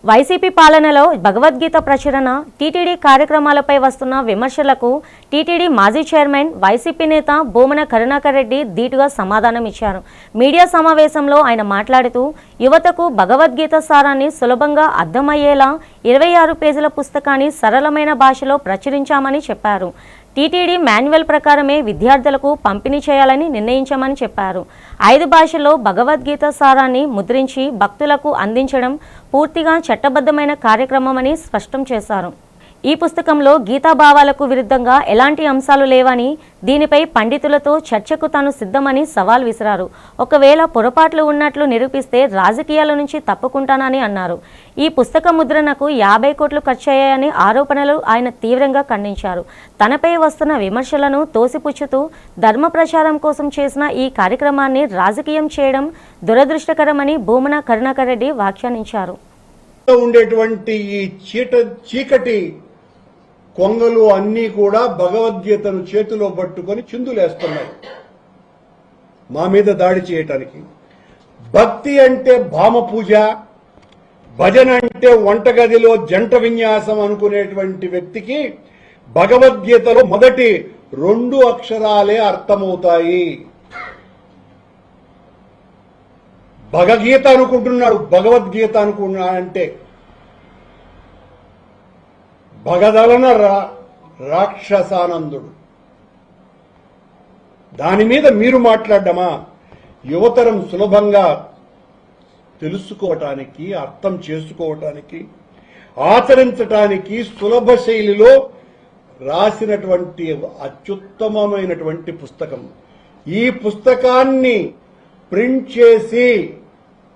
YCP పాలనలో భగవద్గీత ప్రచురణ, TTD కార్యక్రమాలపై వస్తున్న విమర్శలకు టీటీడీ మాజీ చైర్మన్, వైసీపీ నేత భూమన కరుణాకర్ రెడ్డి ధీటుగా సమాధానం ఇచ్చారు. మీడియా సమావేశంలో ఆయన మాట్లాడుతూ, యువతకు భగవద్గీత సారాన్ని సులభంగా అర్థమయ్యేలా 26 పేజీల పుస్తకాన్ని సరళమైన భాషలో ప్రచురించామని చెప్పారు. టీటీడీ మాన్యువల్ ప్రకారమే విద్యార్థులకు పంపిణీ చేయాలని నిర్ణయించామని చెప్పారు. 5 భాషల్లో భగవద్గీత సారాన్ని ముద్రించి భక్తులకు అందించడం పూర్తిగా చట్టబద్ధమైన కార్యక్రమమని స్పష్టం చేశారు. ఈ పుస్తకంలో గీతాభావాలకు విరుద్ధంగా ఎలాంటి అంశాలు లేవని, దీనిపై పండితులతో చర్చకు తాను సిద్ధమని సవాల్ విసిరారు. ఒకవేళ పొరపాట్లు ఉన్నట్లు నిరూపిస్తే రాజకీయాల నుంచి తప్పుకుంటానని అన్నారు. ఈ పుస్తక ముద్రణకు 50 కోట్లు ఖర్చయ్యాయని ఆరోపణలు ఆయన తీవ్రంగా ఖండించారు. తనపై వస్తున్న విమర్శలను తోసిపుచ్చుతూ ధర్మ ప్రచారం కోసం చేసిన ఈ కార్యక్రమాన్ని రాజకీయం చేయడం దురదృష్టకరమని భూమన కరుణాకర్ రెడ్డి వ్యాఖ్యానించారు. ఉండేటువంటి ఈ చీకటి కొంగలు అన్నీ కూడా భగవద్గీతను చేతిలో పట్టుకొని చిందులేస్తున్నాయి మా మీద దాడి చేయటానికి. భక్తి అంటే భామ పూజ, భజన అంటే వంటగదిలో జంట విన్యాసం అనుకునేటువంటి వ్యక్తికి భగవద్గీతలో మొదటి 2 అక్షరాలే అర్థమవుతాయి. భగగీత అనుకుంటున్నాడు, భగవద్గీత అనుకున్నాడంటే భగదలన రాక్షసానందుడు. దాని మీద మీరు మాట్లాడమా? యువతరం సులభంగా తెలుసుకోవటానికి, అర్థం చేసుకోవటానికి, ఆచరించటానికి సులభ శైలిలో రాసినటువంటి అత్యుత్తమమైనటువంటి పుస్తకం. ఈ పుస్తకాన్ని ప్రింట్ చేసి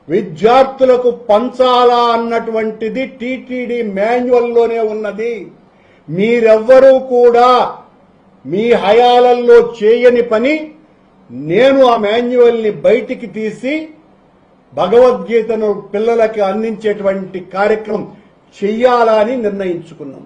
విద్యార్థులకు పంచాలా అన్నటువంటిది టీటీడీ మాన్యువల్లోనే ఉన్నది. మీరెవ్వరూ కూడా మీ హయాలల్లో చేయని పని నేను ఆ మాన్యువల్ని బయటికి తీసి భగవద్గీతను పిల్లలకి అందించేటువంటి కార్యక్రమం చెయ్యాలని నిర్ణయించుకున్నాం.